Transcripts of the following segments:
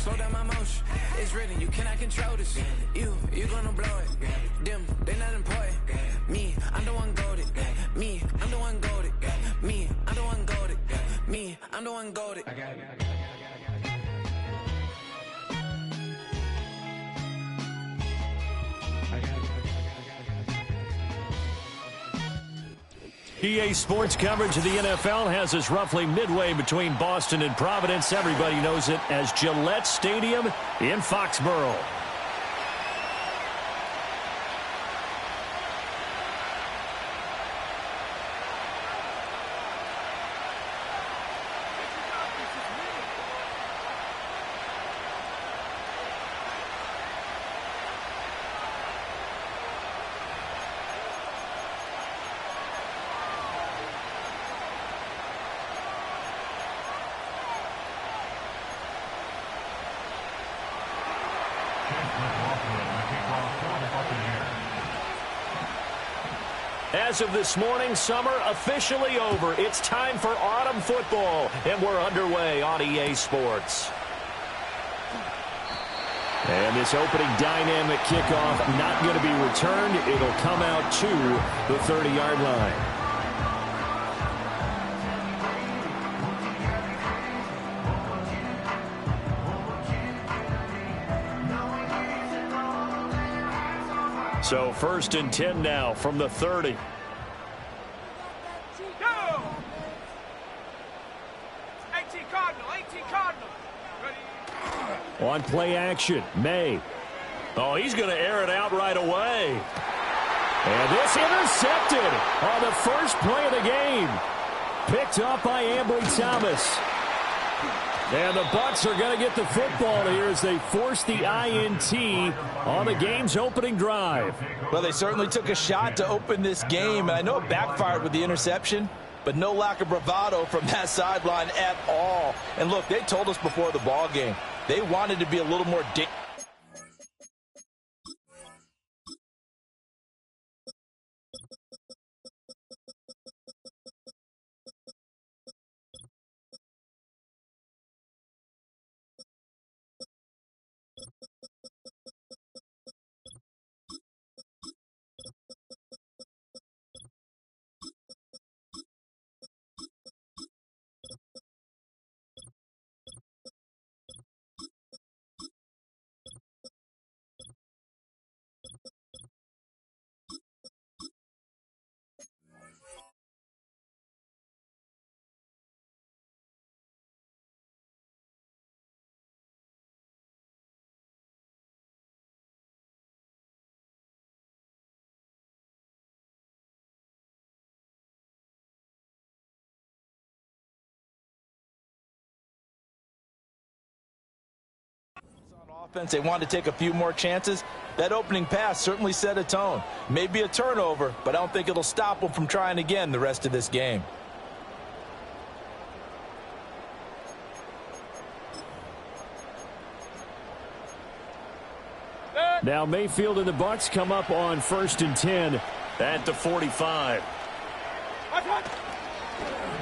slow down my motion. It's written, you cannot control this. You gonna blow it. Them, they not important. Me, I'm the one goated. Me, I'm the one goated. Me, I'm the one goated. Me, I'm the one goated. EA Sports coverage of the NFL has us roughly midway between Boston and Providence. Everybody knows it as Gillette Stadium in Foxborough. As of this morning, summer officially over. It's time for autumn football, and we're underway on EA Sports. And this opening dynamic kickoff not going to be returned. It'll come out to the 30-yard line. So 1st and 10 now from the 30. On play action, May. Oh, he's going to air it out right away. And this intercepted on the first play of the game. Picked up by Ambry Thomas. And the Bucs are going to get the football here as they force the INT on the game's opening drive. Well, they certainly took a shot to open this game. And I know it backfired with the interception, but no lack of bravado from that sideline at all. And look, they told us before the ball game, they wanted to be a little more dangerous. Offense, they wanted to take a few more chances. That opening pass certainly set a tone. Maybe a turnover, but I don't think it'll stop them from trying again the rest of this game. Now Mayfield and the Bucs come up on 1st and 10 at the 45.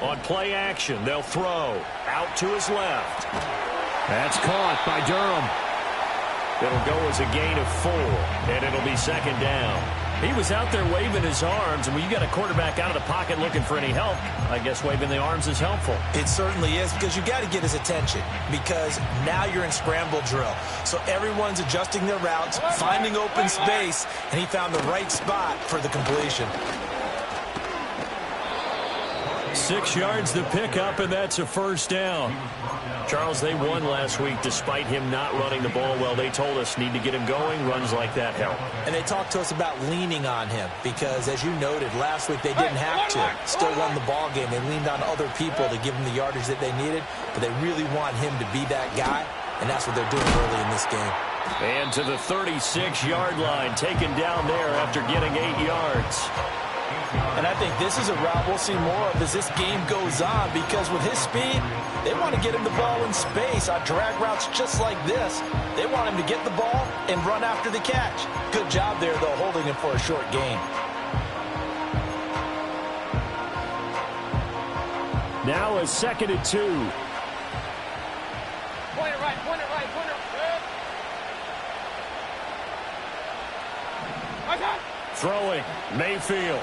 On play action, they'll throw out to his left. That's caught by Durham. It'll go as a gain of 4, and it'll be 2nd down. He was out there waving his arms, and when you got a quarterback out of the pocket looking for any help, I guess waving the arms is helpful. It certainly is, because you got to get his attention, because now you're in scramble drill. So everyone's adjusting their routes, finding open space, and he found the right spot for the completion. 6 yards to pick up, and that's a 1st down. Charles, they won last week despite him not running the ball well. They told us need to get him going. Runs like that help. And they talked to us about leaning on him because, as you noted, last week they didn't have to. Still won the ball game. They leaned on other people to give them the yardage that they needed, but they really want him to be that guy, and that's what they're doing early in this game. And to the 36-yard line, taken down there after getting 8 yards. And I think this is a route we'll see more of as this game goes on, because with his speed, they want to get him the ball in space on drag routes just like this. They want him to get the ball and run after the catch. Good job there, though, holding him for a short gain. Now a 2nd and 2. Point it right, point it right, point it right. Throwing, Mayfield.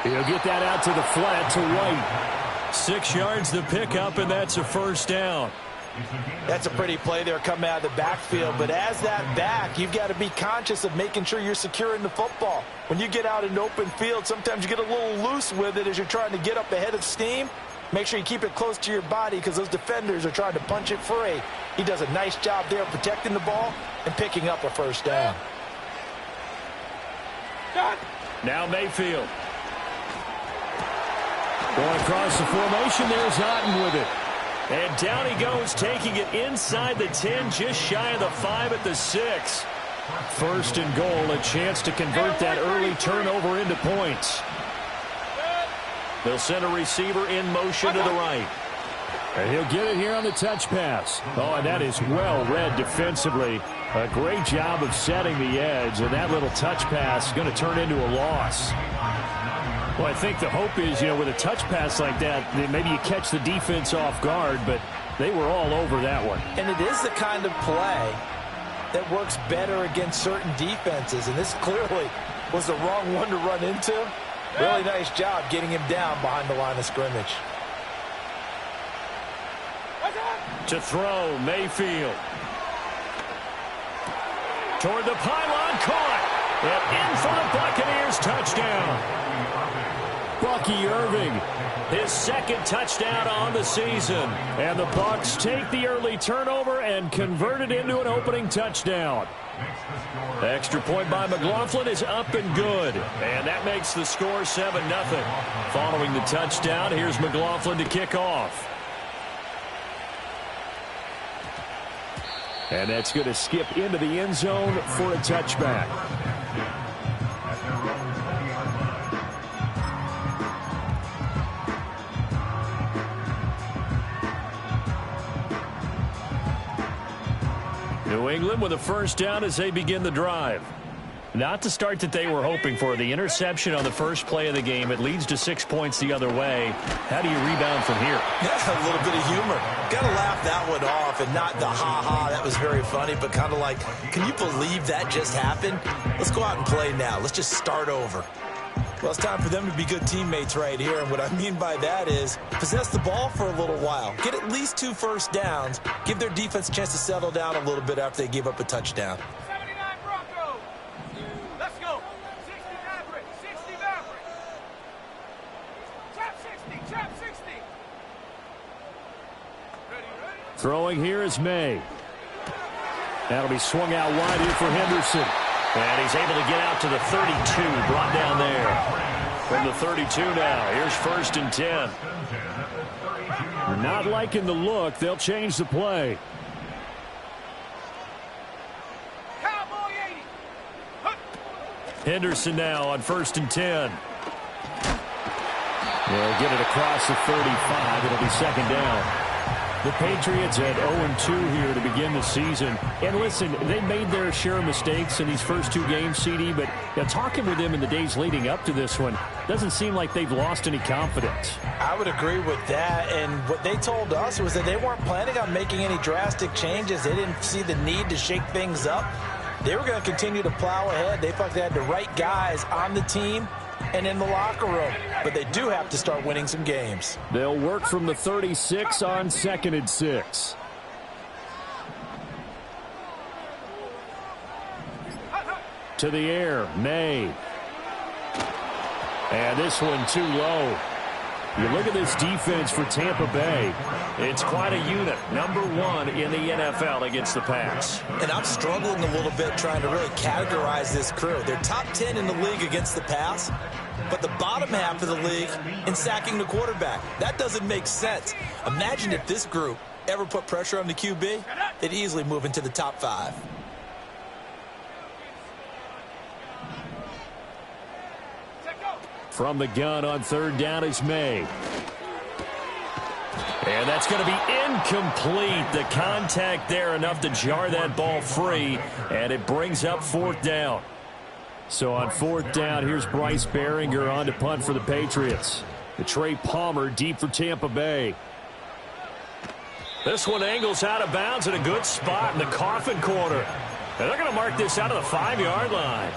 He'll get that out to the flat to White. 6 yards to pick up, and that's a first down. That's a pretty play there coming out of the backfield, but as that back, you've got to be conscious of making sure you're securing the football. When you get out in open field, sometimes you get a little loose with it as you're trying to get up ahead of steam. Make sure you keep it close to your body because those defenders are trying to punch it free. He does a nice job there protecting the ball and picking up a first down. Now Mayfield. Going across the formation, there's Otten with it. And down he goes, taking it inside the 10, just shy of the 5 at the 6. First and goal, a chance to convert that early turnover into points. They'll send a receiver in motion to the right. And he'll get it here on the touch pass. Oh, and that is well read defensively. A great job of setting the edge, and that little touch pass is going to turn into a loss. Well, I think the hope is, with a touch pass like that, maybe you catch the defense off guard, but they were all over that one. And it is the kind of play that works better against certain defenses, and this clearly was the wrong one to run into. Really nice job getting him down behind the line of scrimmage. To throw, Mayfield. Toward the pylon, caught. And in for the Buccaneers, touchdown. Bucky Irving, his second touchdown on the season. And the Bucs take the early turnover and convert it into an opening touchdown. Extra point by McLaughlin is up and good. And that makes the score 7-0. Following the touchdown, here's McLaughlin to kick off. And that's going to skip into the end zone for a touchback. New England with a first down as they begin the drive. Not the start that they were hoping for. The interception on the first play of the game. It leads to 6 points the other way. How do you rebound from here? That's a little bit of humor. Got to laugh that one off and not the ha-ha. That was very funny, but kind of like, can you believe that just happened? Let's go out and play now. Let's just start over. Well, it's time for them to be good teammates right here, and what I mean by that is possess the ball for a little while. Get at least 2 first downs. Give their defense a chance to settle down a little bit after they give up a touchdown. 79 Broncos. Let's go. 60 Maverick. 60 Maverick. Trap 60. Trap 60. Ready. Throwing here is May. That'll be swung out wide here for Henderson. And he's able to get out to the 32, brought down there. From the 32 now, here's first and 10. Not liking the look, they'll change the play. Cowboy 80. Henderson now on first and 10. They'll get it across the 35. It'll be second down. The Patriots at 0-2 here to begin the season. And listen, they made their share of mistakes in these first 2 games, CD, but talking with them in the days leading up to this one, doesn't seem like they've lost any confidence. I would agree with that, and what they told us was that they weren't planning on making any drastic changes. They didn't see the need to shake things up. They were going to continue to plow ahead. They felt they had the right guys on the team and in the locker room, but they do have to start winning some games. They'll work from the 36 on 2nd and 6. To the air, May. And this one too low. You look at this defense for Tampa Bay. It's quite a unit. Number 1 in the NFL against the pass. And I'm struggling a little bit trying to really categorize this crew. They're top 10 in the league against the pass, but the bottom half of the league in sacking the quarterback. That doesn't make sense. Imagine if this group ever put pressure on the QB, they'd easily move into the top 5. From the gun on 3rd down is May. And that's going to be incomplete. The contact there enough to jar that ball free, and it brings up 4th down. So on 4th down, here's Bryce Behringer on to punt for the Patriots. The Trey Palmer deep for Tampa Bay. This one angles out of bounds in a good spot in the coffin corner. And they're going to mark this out of the 5-yard line.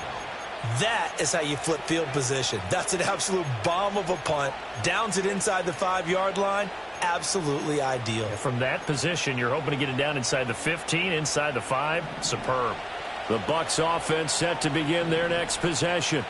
That is how you flip field position. That's an absolute bomb of a punt. Downs it inside the 5-yard line. Absolutely ideal. From that position, you're hoping to get it down inside the 15, inside the 5. Superb. The Bucs offense set to begin their next possession.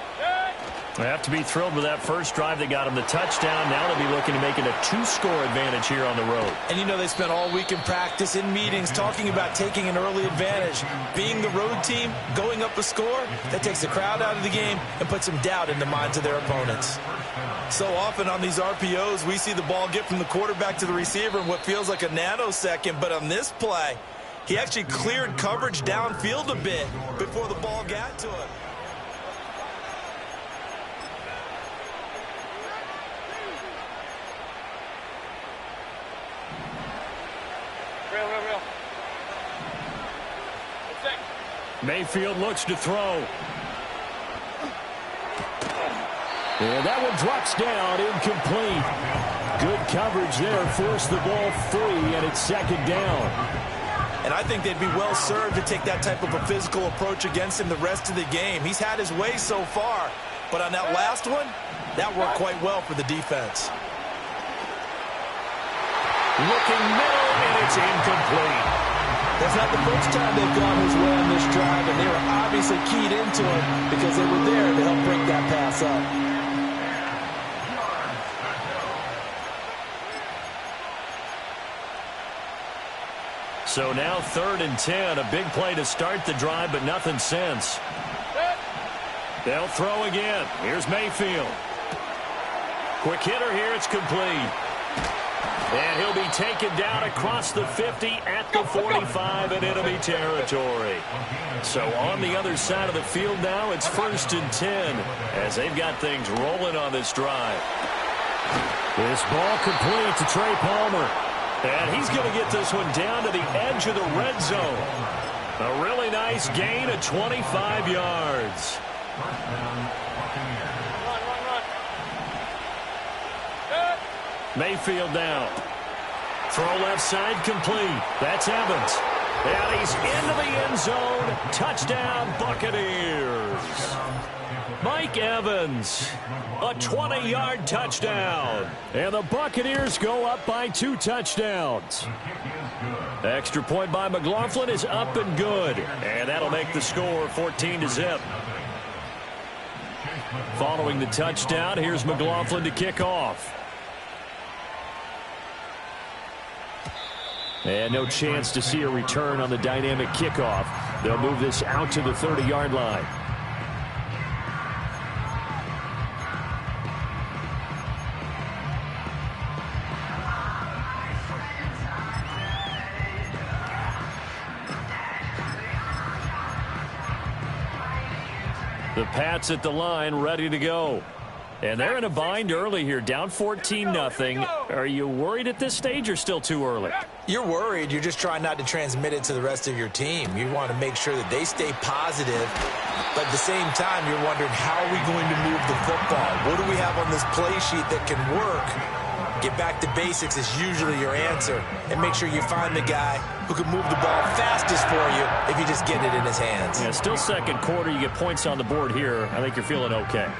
They have to be thrilled with that first drive. They got them the touchdown. Now they'll be looking to make it a 2-score advantage here on the road. And you know they spent all week in practice, in meetings, talking about taking an early advantage. Being the road team, going up a score, that takes the crowd out of the game and puts some doubt in the minds of their opponents. So often on these RPOs, we see the ball get from the quarterback to the receiver in what feels like a nanosecond. But on this play, he actually cleared coverage downfield a bit before the ball got to him. Real. Mayfield looks to throw. And that one drops down, incomplete. Good coverage there, forced the ball free, and it's second down. And I think they'd be well served to take that type of a physical approach against him the rest of the game. He's had his way so far, but on that last one, that worked quite well for the defense. Looking middle, and it's incomplete. That's not the first time they've gone his way on this drive, and they were obviously keyed into it because they were there to help break that pass up. So now 3rd and 10, a big play to start the drive, but nothing since. They'll throw again. Here's Mayfield. Quick hitter here, it's complete. And he'll be taken down across the 50 at the 45 and enemy territory. So on the other side of the field now, it's 1st and 10 as they've got things rolling on this drive. This ball complete to Trey Palmer. And he's going to get this one down to the edge of the red zone. A really nice gain of 25 yards. Mayfield down. Throw left side complete. That's Evans. And he's into the end zone. Touchdown, Buccaneers. Mike Evans, a 20-yard touchdown. And the Buccaneers go up by 2 touchdowns. Extra point by McLaughlin is up and good. And that'll make the score 14-0. Following the touchdown, here's McLaughlin to kick off. And no chance to see a return on the dynamic kickoff. They'll move this out to the 30-yard line. The Pats at the line, ready to go. And they're in a bind early here, down 14-0. Are you worried at this stage or still too early? You're worried. You're just trying not to transmit it to the rest of your team. You want to make sure that they stay positive. But at the same time, you're wondering, how are we going to move the football? What do we have on this play sheet that can work? Get back to basics is usually your answer. And make sure you find the guy who can move the ball fastest for you if you just get it in his hands. Yeah, still second quarter. You get points on the board here. I think you're feeling okay.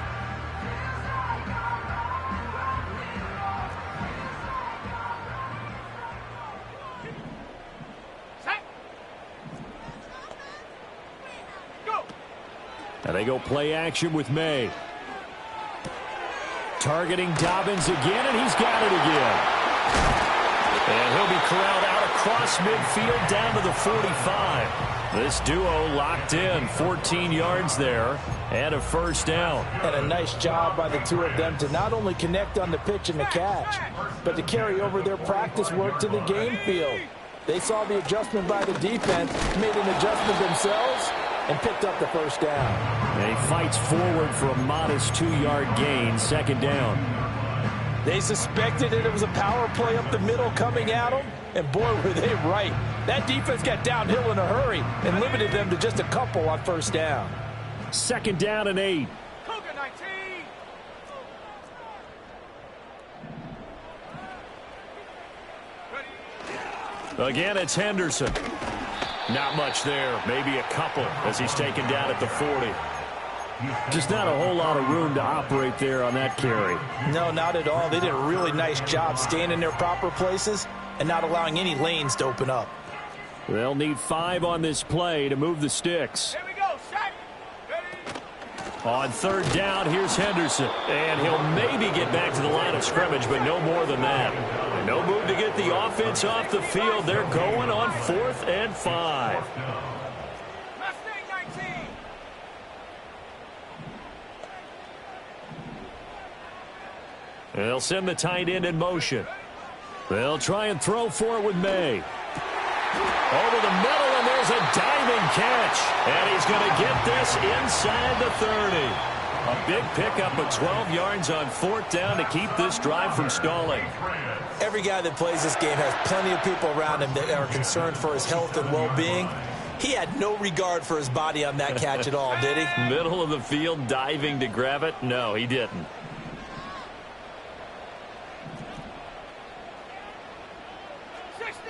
And they go play action with May. Targeting Dobbins again, and he's got it again. And he'll be corralled out across midfield down to the 45. This duo locked in, 14 yards there, and a first down. And a nice job by the two of them to not only connect on the pitch and the catch, but to carry over their practice work to the game field. They saw the adjustment by the defense, made an adjustment themselves, and picked up the first down. And he fights forward for a modest 2-yard gain, second down. They suspected it was a power play up the middle coming at them, and boy, were they right. That defense got downhill in a hurry and limited them to just a couple on first down. Second down and 8. Cougar 19. Again, it's Henderson. Not much there, maybe a couple as he's taken down at the 40. Just not a whole lot of room to operate there on that carry. No, not at all. They did a really nice job staying in their proper places and not allowing any lanes to open up. They'll need 5 on this play to move the sticks. Here we go. Set. Ready. On third down, here's Henderson. And he'll maybe get back to the line of scrimmage, but no more than that. No move to get the offense off the field. They're going on 4th and 5. Mustang 19. They'll send the tight end in motion. They'll try and throw for it with May. Over the middle, and there's a diving catch. And he's going to get this inside the 30. A big pickup of 12 yards on 4th down to keep this drive from stalling. Every guy that plays this game has plenty of people around him that are concerned for his health and well-being. He had no regard for his body on that catch at all, did he? Middle of the field, diving to grab it? No, he didn't.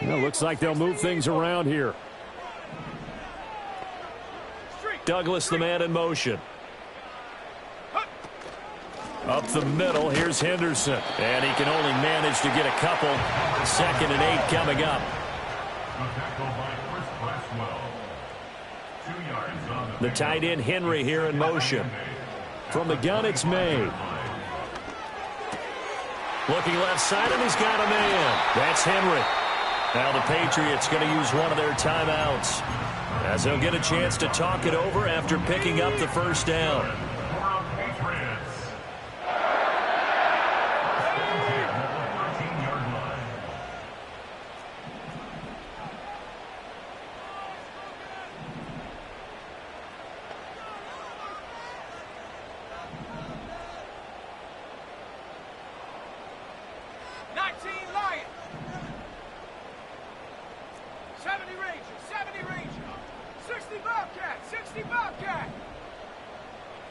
Well, looks like they'll move things around here. Douglas, the man in motion. Up the middle, here's Henderson. And he can only manage to get a couple. 2nd and 8 coming up. The tight end Henry here in motion. From the gun, it's May. Looking left side, and he's got a man. That's Henry. Now the Patriots going to use one of their timeouts, as they'll get a chance to talk it over after picking up the first down. 19 Lions. 70 Ranger, 70 Ranger. 60 Bobcat, 60 Bobcat.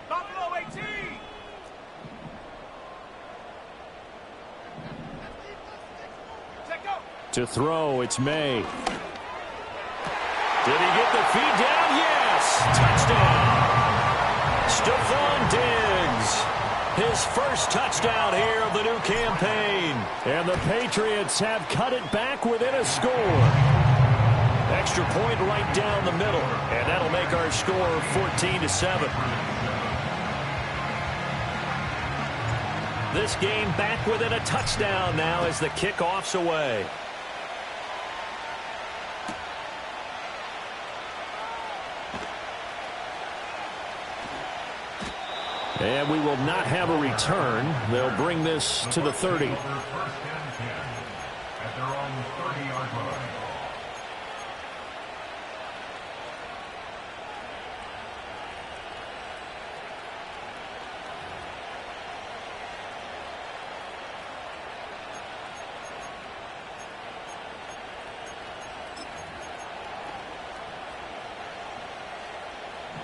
Buffalo 18. Check go. To throw, it's May. Did he get the feed down? Yes! Touchdown! Stephon Diggs. His first touchdown here of the new campaign. And the Patriots have cut it back within a score. Extra point right down the middle. And that'll make our score 14-7. This game back within a touchdown now as the kickoff's away. And we will not have a return. They'll bring this to the 30. At their own 30-yard line.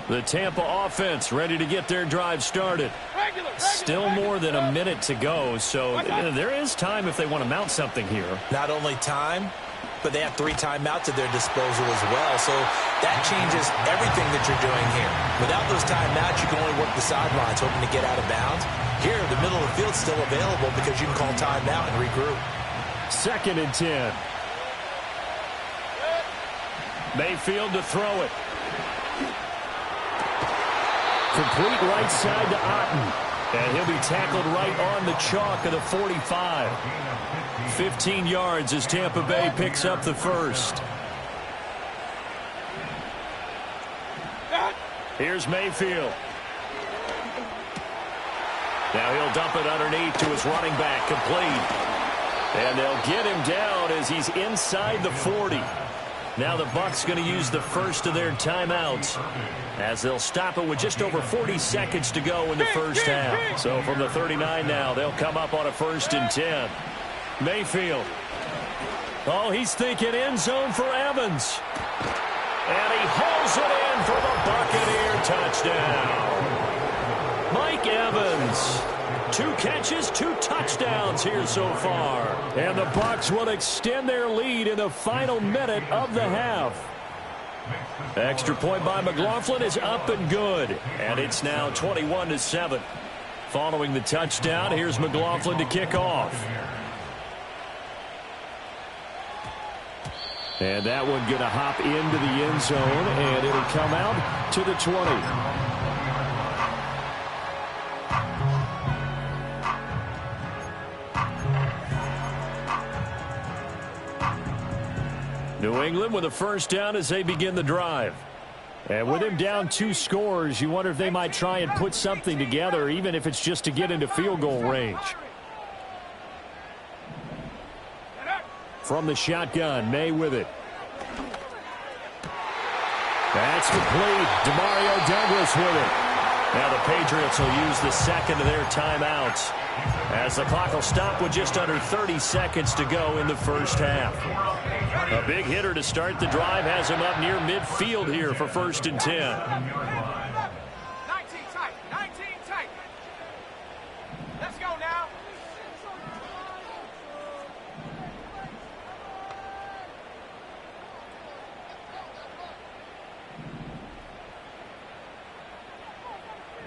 The Tampa offense ready to get their drive started. Still more than a minute to go, so there is time if they want to mount something here. Not only time, but they have 3 timeouts at their disposal as well, so that changes everything that you're doing here. Without those timeouts, you can only work the sidelines, hoping to get out of bounds. Here, the middle of the field's still available because you can call timeout and regroup. 2nd and 10. Mayfield to throw it. Complete right side to Otten. And he'll be tackled right on the chalk of the 45. 15 yards as Tampa Bay picks up the first. Here's Mayfield. Now he'll dump it underneath to his running back, complete. And they'll get him down as he's inside the 40. Now the Bucs going to use the first of their timeouts, as they'll stop it with just over 40 seconds to go in the first half. So from the 39 now, they'll come up on a 1st and 10. Mayfield. Oh, he's thinking end zone for Evans. And he hauls it in for the Buccaneer touchdown. Mike Evans. 2 catches, 2 touchdowns here so far. And the Bucs will extend their lead in the final minute of the half. Extra point by McLaughlin is up and good. And it's now 21-7. Following the touchdown, here's McLaughlin to kick off. And that one going to hop into the end zone, and it'll come out to the 20. New England with a first down as they begin the drive. And with him down 2 scores, you wonder if they might try and put something together, even if it's just to get into field goal range. From the shotgun, May with it. That's complete. Demario Douglas with it. Now the Patriots will use the second of their timeouts as the clock will stop with just under 30 seconds to go in the first half. A big hitter to start the drive has him up near midfield here for 1st and 10. 19 tight, 19 tight. Let's go now.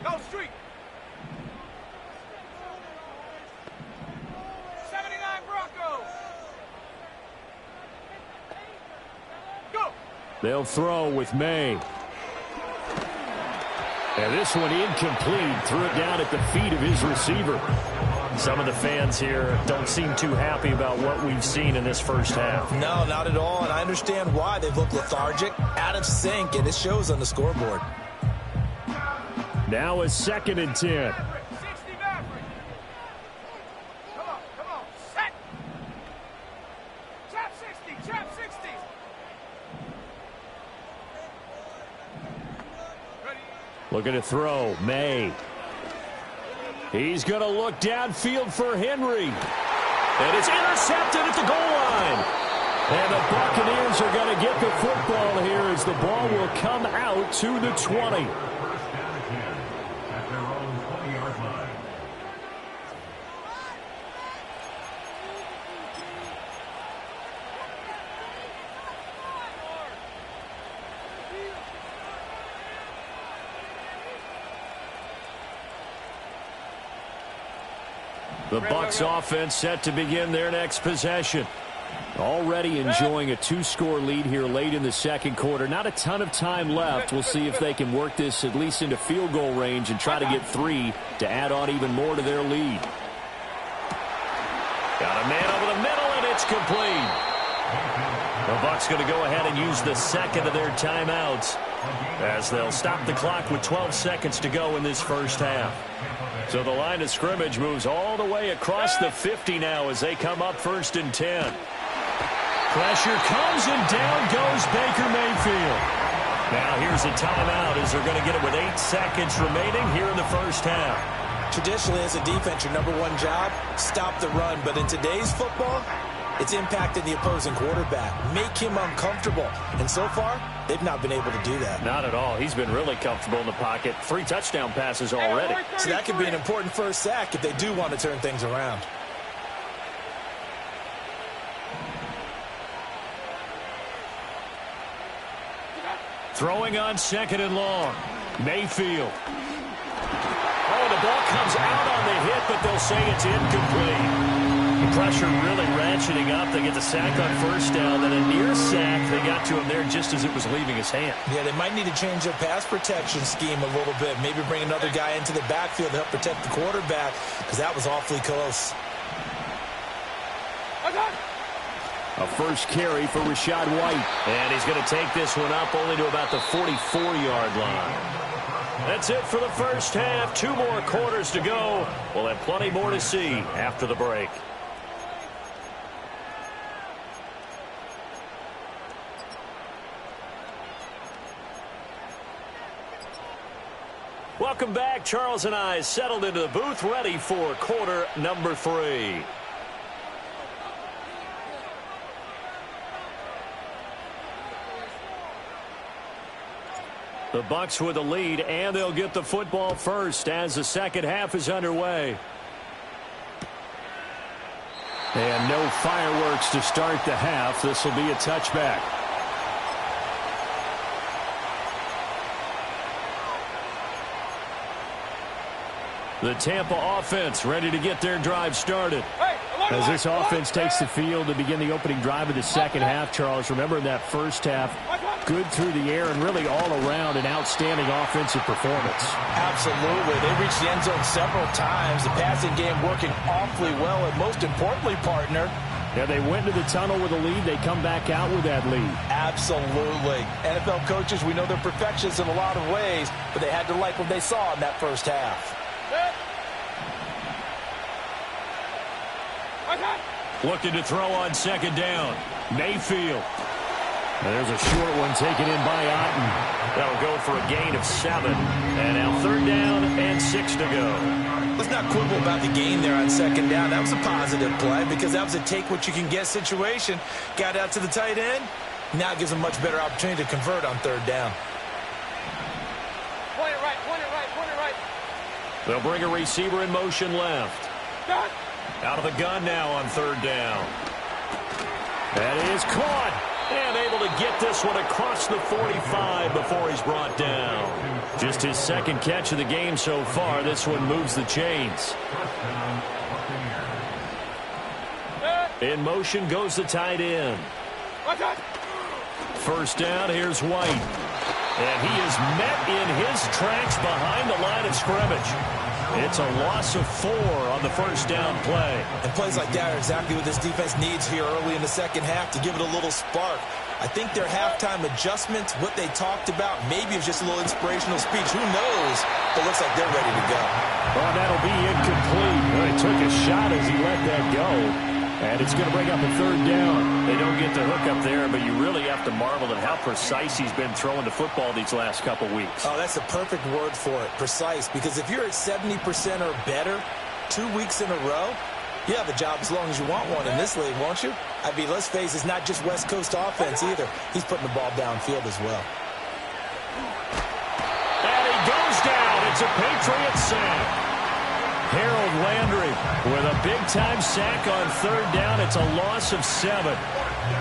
Go street. 79 Broncos. Go. They'll throw with May. And this one incomplete. Threw it down at the feet of his receiver. Some of the fans here don't seem too happy about what we've seen in this first half. No, not at all, and I understand why. They've looked lethargic, out of sync, and it shows on the scoreboard. Now a 2nd and 10. 60 Maverick. Come on, set. Chap 60, chap 60. Ready. Looking to throw, May. He's going to look downfield for Henry. And it's intercepted at the goal line. And the Buccaneers are going to get the football here as the ball will come out to the 20. At their own 20-yard line. The Bucs offense set to begin their next possession. Already enjoying a 2-score lead here late in the second quarter. Not a ton of time left. We'll see if they can work this at least into field goal range and try to get 3 to add on even more to their lead. Got a man over the middle, and it's complete. The Bucs going to go ahead and use the second of their timeouts as they'll stop the clock with 12 seconds to go in this first half. So the line of scrimmage moves all the way across the 50 now as they come up 1st and 10. Pressure comes, and down goes Baker Mayfield. Now here's a timeout as they're going to get it with 8 seconds remaining here in the first half. Traditionally, as a defense, your number one job, stop the run. But in today's football, it's impacting the opposing quarterback. Make him uncomfortable. And so far, they've not been able to do that. Not at all. He's been really comfortable in the pocket. 3 touchdown passes already. So that could be an important first sack if they do want to turn things around. Throwing on 2nd and long. Mayfield. Oh, the ball comes out on the hit, but they'll say it's incomplete. The pressure really ratcheting up. They get the sack on 1st down, then a near sack. They got to him there just as it was leaving his hand. Yeah, they might need to change their pass protection scheme a little bit. Maybe bring another guy into the backfield to help protect the quarterback, because that was awfully close. A first carry for Rachaad White. And he's going to take this one up only to about the 44-yard line. That's it for the first half. 2 more quarters to go. We'll have plenty more to see after the break. Welcome back. Charles and I settled into the booth, ready for quarter number 3. The Bucs with the lead, and they'll get the football first as the second half is underway. And no fireworks to start the half. This will be a touchback. The Tampa offense ready to get their drive started. As this offense takes the field to begin the opening drive of the second half, Charles, remember in that first half, good through the air and really all around an outstanding offensive performance. Absolutely. They reached the end zone several times. The passing game working awfully well, and most importantly, partner, yeah, they went to the tunnel with a lead. They come back out with that lead. absolutely. NFL coaches, we know they're perfectionists in a lot of ways, but they had to like what they saw in that first half. Looking to throw on second down. Mayfield. There's a short one taken in by Otten. That'll go for a gain of 7. And now third down and 6 to go. Let's not quibble about the gain there on second down. That was a positive play because that was a take-what-you-can-get situation. Got out to the tight end. Now it gives them a much better opportunity to convert on third down. Point it right, point it right, point it right. They'll bring a receiver in motion left. Done. Out of the gun now on third down. That is caught. And able to get this one across the 45 before he's brought down. Just his second catch of the game so far. This one moves the chains. In motion goes the tight end. First down, here's White. And he is met in his tracks behind the line of scrimmage. It's a loss of 4 on the first down play. And plays like that are exactly what this defense needs here early in the second half to give it a little spark. I think their halftime adjustments, what they talked about, maybe it was just a little inspirational speech. Who knows? But it looks like they're ready to go. Well, that'll be incomplete. Well, he took a shot as he let that go. And it's going to bring up a third down. They don't get the hook up there, but you really have to marvel at how precise he's been throwing the football these last couple weeks. Oh, that's the perfect word for it, precise. Because if you're at 70% or better 2 weeks in a row, you have a job as long as you want one in this league, won't you? I mean, let's face it, it's not just West Coast offense either. He's putting the ball downfield as well. And he goes down. It's a Patriot sack. Harold Landry with a big-time sack on third down. It's a loss of 7.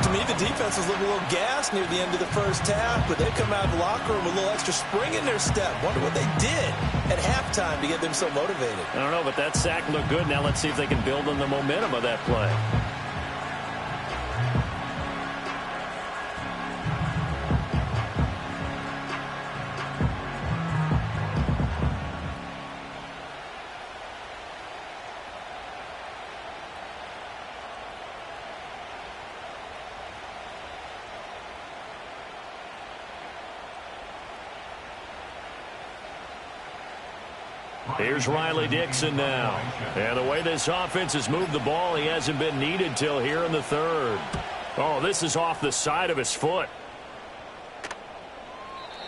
To me, the defense was looking a little gassed near the end of the first half, but they come out of the locker room with a little extra spring in their step. Wonder what they did at halftime to get them so motivated. I don't know, but that sack looked good. Now let's see if they can build on the momentum of that play. Here's Riley Dixon now. And the way this offense has moved the ball, he hasn't been needed till here in the third. Oh, this is off the side of his foot.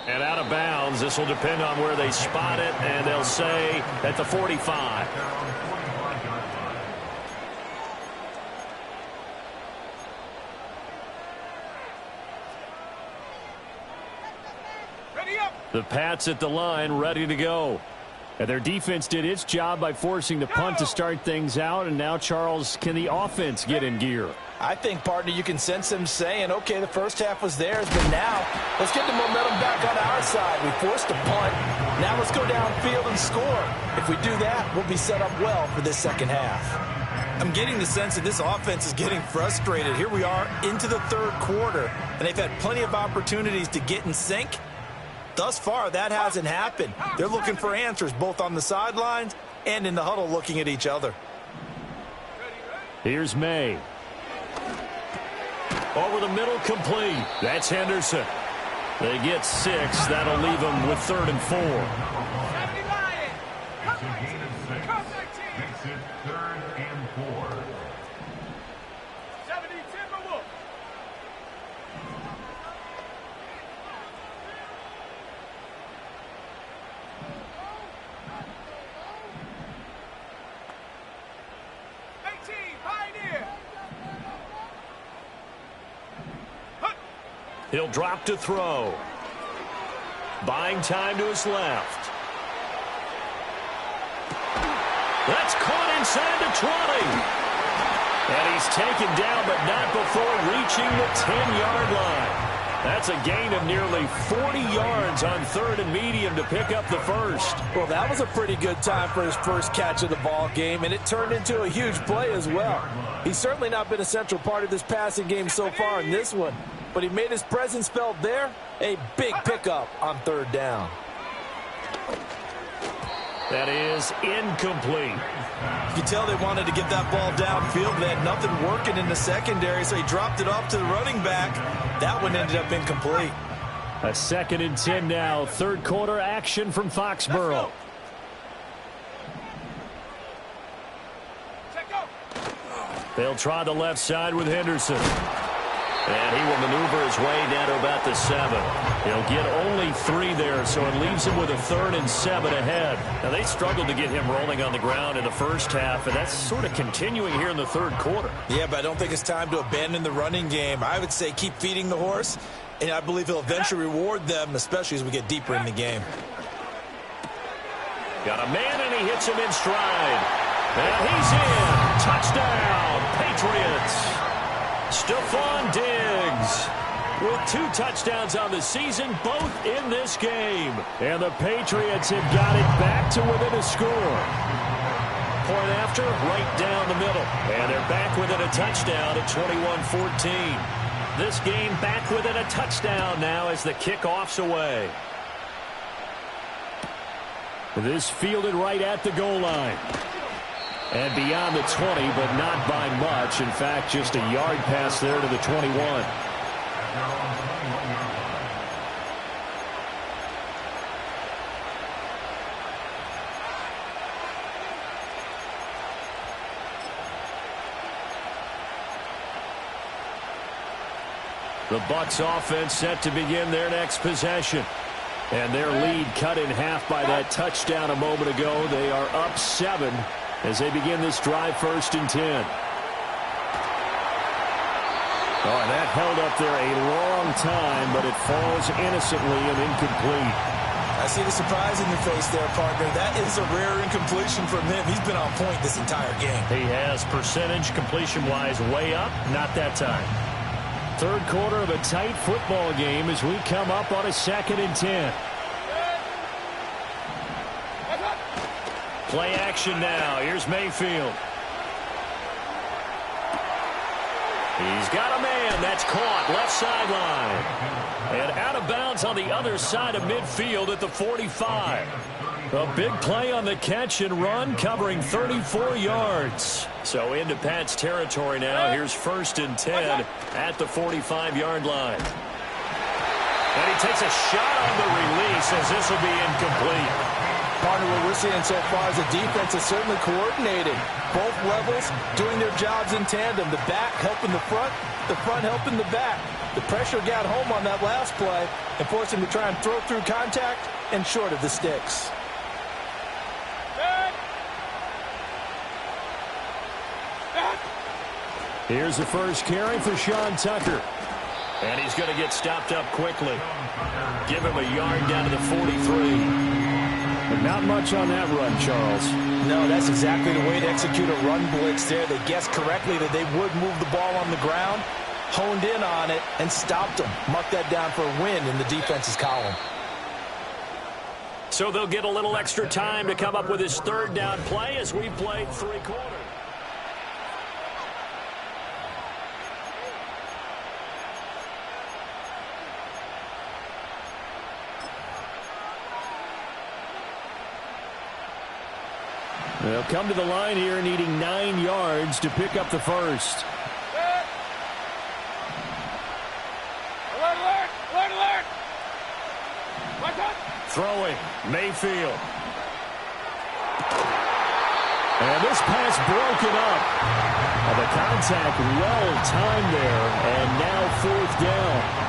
And out of bounds. This will depend on where they spot it, and they'll say at the 45. Ready up. The Pats at the line, ready to go. And their defense did its job by forcing the punt to start things out. And now, Charles, can the offense get in gear? I think, partner, you can sense them saying, okay, the first half was theirs, but now let's get the momentum back on our side. We forced a punt. Now let's go downfield and score. If we do that, we'll be set up well for this second half. I'm getting the sense that this offense is getting frustrated. Here we are into the third quarter, and they've had plenty of opportunities to get in sync. Thus far, that hasn't happened. They're looking for answers both on the sidelines and in the huddle looking at each other. Here's May. Over the middle, complete. That's Henderson. They get 6. That'll leave them with 3rd and 4. 70 Lion. It's a gain of 6. Makes it 3rd and 4. 70 Timberwolves. Pioneer. He'll drop to throw. Buying time to his left. That's caught inside the 20. And he's taken down, but not before reaching the 10-yard line. That's a gain of nearly 40 yards on 3rd and medium to pick up the first. Well, that was a pretty good time for his first catch of the ball game, and it turned into a huge play as well. He's certainly not been a central part of this passing game so far in this one, but he made his presence felt there. A big pickup on 3rd down. That is incomplete. You can tell they wanted to get that ball downfield. They had nothing working in the secondary, so he dropped it off to the running back. That one ended up incomplete. A 2nd and 10 now. 3rd quarter action from Foxborough. They'll try the left side with Henderson. And he will maneuver his way down to about the 7. He'll get only 3 there, so it leaves him with a 3rd and 7 ahead. Now, they struggled to get him rolling on the ground in the first half, and that's sort of continuing here in the 3rd quarter. Yeah, but I don't think it's time to abandon the running game. I would say keep feeding the horse, and I believe he'll eventually reward them, especially as we get deeper in the game. Got a man, and he hits him in stride. And he's in. Touchdown, Patriots. Stephon Diggs with 2 touchdowns on the season, both in this game. And the Patriots have got it back to within a score. Point after, right down the middle. And they're back within a touchdown at 21-14. This game back within a touchdown now as the kickoff's away. This fielded right at the goal line. And beyond the 20, but not by much. In fact, just a yard pass there to the 21. The Bucs offense set to begin their next possession. And their lead cut in half by that touchdown a moment ago. They are up 7 as they begin this drive, 1st and 10. Oh, and that held up there a long time, but it falls innocently and incomplete. I see the surprise in your face there, partner. That is a rare incompletion from him. He's been on point this entire game. He has percentage completion-wise way up, not that time. 3rd quarter of a tight football game as we come up on a 2nd and 10. Play action now. Here's Mayfield. He's got a man. That's caught. Left sideline. And out of bounds on the other side of midfield at the 45. A big play on the catch and run, covering 34 yards. So into Pat's territory now. Here's 1st and 10 at the 45-yard line. And he takes a shot on the release as this will be incomplete. Partner, what we're seeing so far is the defense is certainly coordinated. Both levels doing their jobs in tandem. The back helping the front helping the back. The pressure got home on that last play and forced him to try and throw through contact and short of the sticks. Here's the first carry for Sean Tucker. And he's going to get stopped up quickly. Give him a yard down to the 43. But not much on that run, Charles. No, that's exactly the way to execute a run blitz there. They guessed correctly that they would move the ball on the ground, honed in on it, and stopped them. Marked that down for a win in the defense's column. So they'll get a little extra time to come up with his 3rd down play as we play 3 quarters. They'll come to the line here needing 9 yards to pick up the first. Alert, alert! Alert, alert! Watch out! Throwing, Mayfield. And this pass broken up. The contact well timed there, and now 4th down.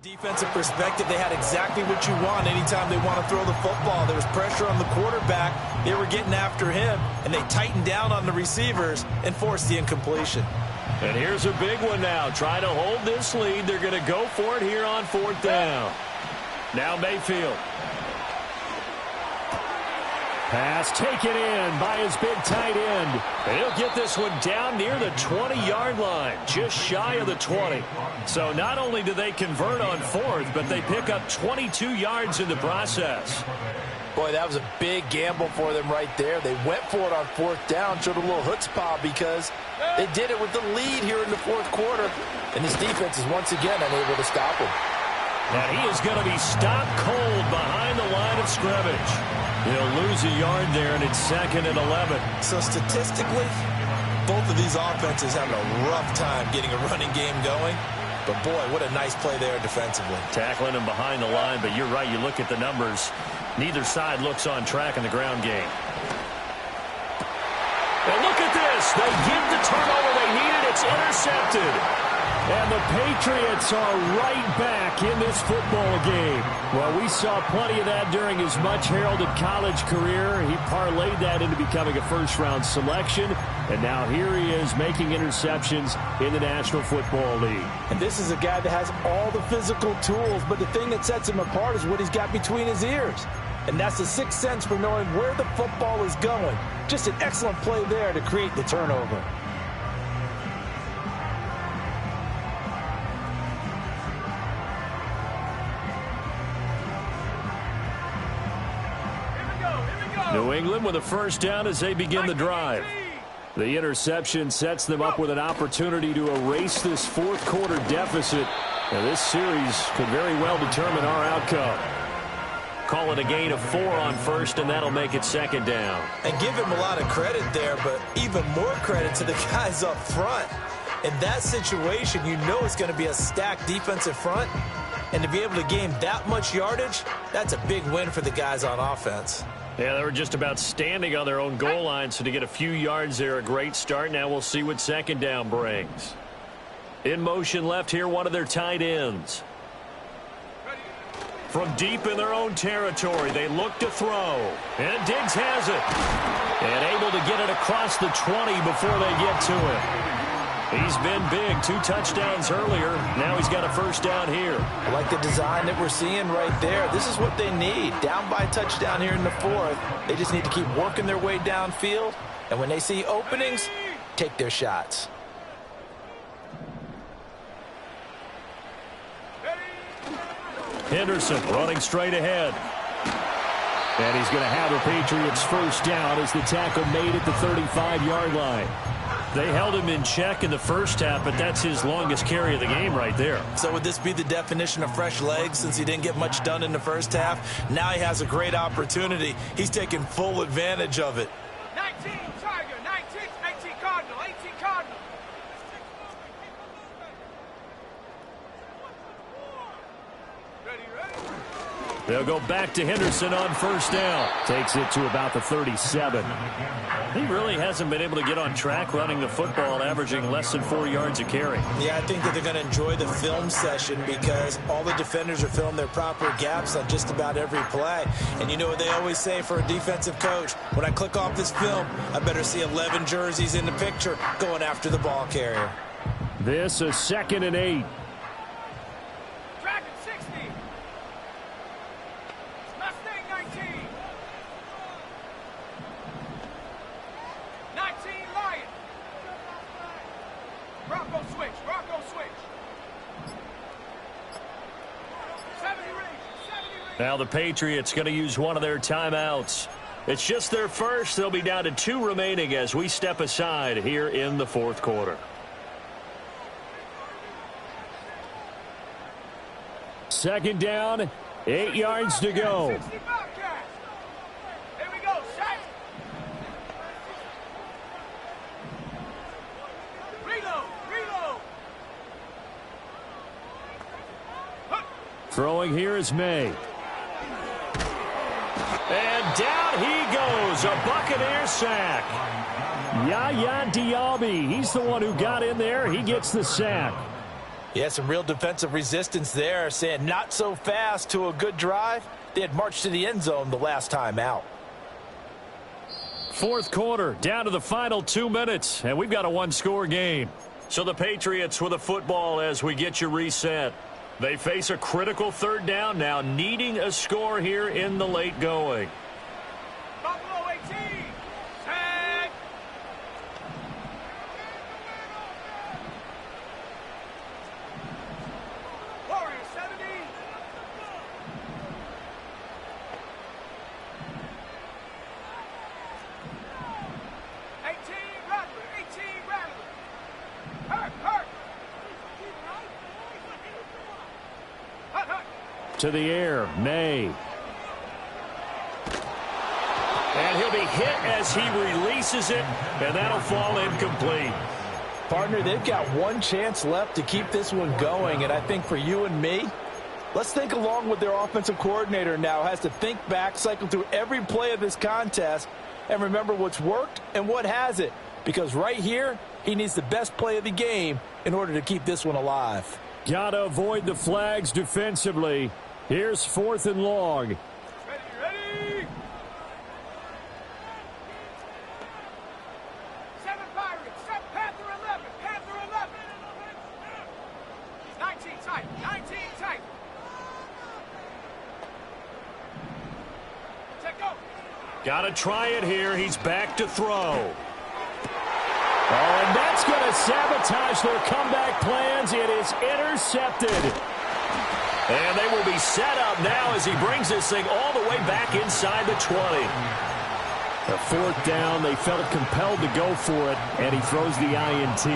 defensive perspective, they had exactly what you want anytime they want to throw the football. There was pressure on the quarterback. They were getting after him, and they tightened down on the receivers and forced the incompletion. And here's a big one now. Trying to hold this lead. They're going to go for it here on 4th down. Now Mayfield. Pass taken in by his big tight end. And he'll get this one down near the 20-yard line, just shy of the 20. So not only do they convert on 4th, but they pick up 22 yards in the process. Boy, that was a big gamble for them right there. They went for it on 4th down, showed a little chutzpah because they did it with the lead here in the 4th quarter. And this defense is once again unable to stop him. And he is going to be stopped cold behind the line of scrimmage. He'll lose a yard there, and it's 2nd and 11. So statistically, both of these offenses having a rough time getting a running game going. But, boy, what a nice play there defensively. Tackling him behind the line, but you're right. You look at the numbers. Neither side looks on track in the ground game. And look at this. They get the turnover they needed. It's intercepted. And the Patriots are right back in this football game. Well, we saw plenty of that during his much-heralded college career. He parlayed that into becoming a first-round selection. And now here he is making interceptions in the National Football League. And this is a guy that has all the physical tools, but the thing that sets him apart is what he's got between his ears. And that's the sixth sense for knowing where the football is going. Just an excellent play there to create the turnover. New England with a first down as they begin the drive. The interception sets them up with an opportunity to erase this 4th quarter deficit. Now, this series could very well determine our outcome. Call it a gain of 4 on 1st, and that'll make it 2nd down. And give him a lot of credit there, but even more credit to the guys up front. In that situation, you know it's going to be a stacked defensive front. And to be able to gain that much yardage, that's a big win for the guys on offense. Yeah, they were just about standing on their own goal line, so to get a few yards there, a great start. Now we'll see what 2nd down brings. In motion left here, one of their tight ends. From deep in their own territory, they look to throw. And Diggs has it. And able to get it across the 20 before they get to it. He's been big. 2 touchdowns earlier. Now he's got a first down here. I like the design that we're seeing right there. This is what they need. Down by a touchdown here in the 4th. They just need to keep working their way downfield. And when they see openings, take their shots. Henderson running straight ahead. And he's going to have the Patriots first down as the tackle made at the 35-yard line. They held him in check in the first half, but that's his longest carry of the game right there. So would this be the definition of fresh legs since he didn't get much done in the first half? Now he has a great opportunity. He's taking full advantage of it. 19 Tiger, 18 Cardinal, 18 Cardinal. Ready? They'll go back to Henderson on first down. Takes it to about the 37. He really hasn't been able to get on track running the football, averaging less than 4 yards a carry. Yeah, I think that they're going to enjoy the film session because all the defenders are filling their proper gaps on just about every play. And you know what they always say for a defensive coach? When I click off this film, I better see 11 jerseys in the picture going after the ball carrier. This is 2nd and 8. Dragon 60. Mustang 19. 19 Lion. Bronco switch. 70 range. Now the Patriots going to use one of their timeouts. It's just their first. They'll be down to 2 remaining as we step aside here in the 4th quarter. Second down, 8 yards to go. 60 Bobcats. Here we go. Set. Reload. Throwing here is May. And down he goes. A Buccaneer sack. Yaya Diaby. He's the one who got in there. He gets the sack. Yeah, some real defensive resistance there, saying not so fast to a good drive. They had marched to the end zone the last time out. Fourth quarter, down to the final 2 minutes, and we've got a one-score game. So the Patriots with a football as we get you reset. They face a critical third down now, needing a score here in the late going. Buffalo 18. Tag. Warriors 70. To the air, May. And he'll be hit as he releases it, and that'll fall incomplete. Partner, they've got one chance left to keep this one going, and I think for you and me, let's think along with their offensive coordinator now. Has to think back, cycle through every play of this contest, and remember what's worked and what hasn't. Because right here, he needs the best play of the game in order to keep this one alive. Gotta avoid the flags defensively. Here's 4th and long. Ready. 7 Pirates. 7 Panther 11. Panther 11. 19 tight. 19 tight. Check go. Gotta try it here. He's back to throw. Oh, and that's going to sabotage their comeback plans. It is intercepted. And they will be set up now as he brings this thing all the way back inside the 20. A 4th down, they felt compelled to go for it, and he throws the INT.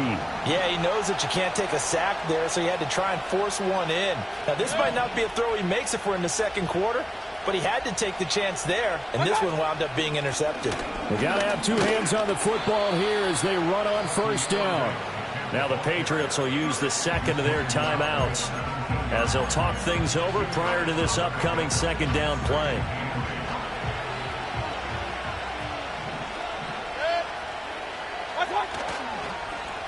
Yeah, he knows that you can't take a sack there, so he had to try and force one in. Now, this might not be a throw he makes if we're in the second quarter, but he had to take the chance there, and this one wound up being intercepted. They got to have 2 hands on the football here as they run on 1st down. Now the Patriots will use the second of their timeouts as they'll talk things over prior to this upcoming 2nd down play.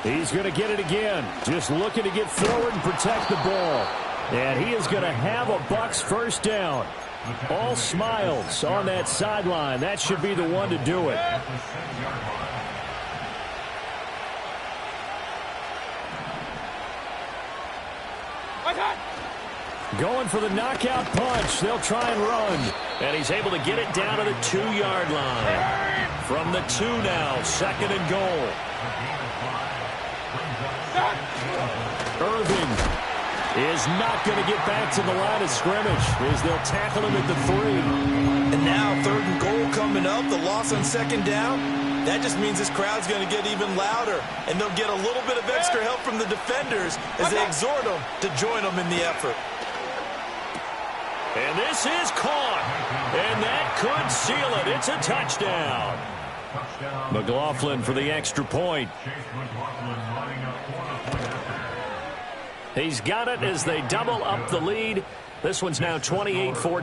He's going to get it again, just looking to get forward and protect the ball. And he is going to have a Bucs 1st down. All smiles on that sideline. That should be the one to do it. Going for the knockout punch. They'll try and run. And he's able to get it down to the 2-yard line. From the 2 now, 2nd and goal. Irving is not going to get back to the line of scrimmage as they'll tackle him at the 3. And now 3rd and goal coming up. The loss on 2nd down. That just means this crowd's going to get even louder. And they'll get a little bit of extra help from the defenders as they exhort them to join them in the effort. And this is caught. And that could seal it. It's a touchdown. McLaughlin for the extra point. He's got it as they double up the lead. This one's now 28-14.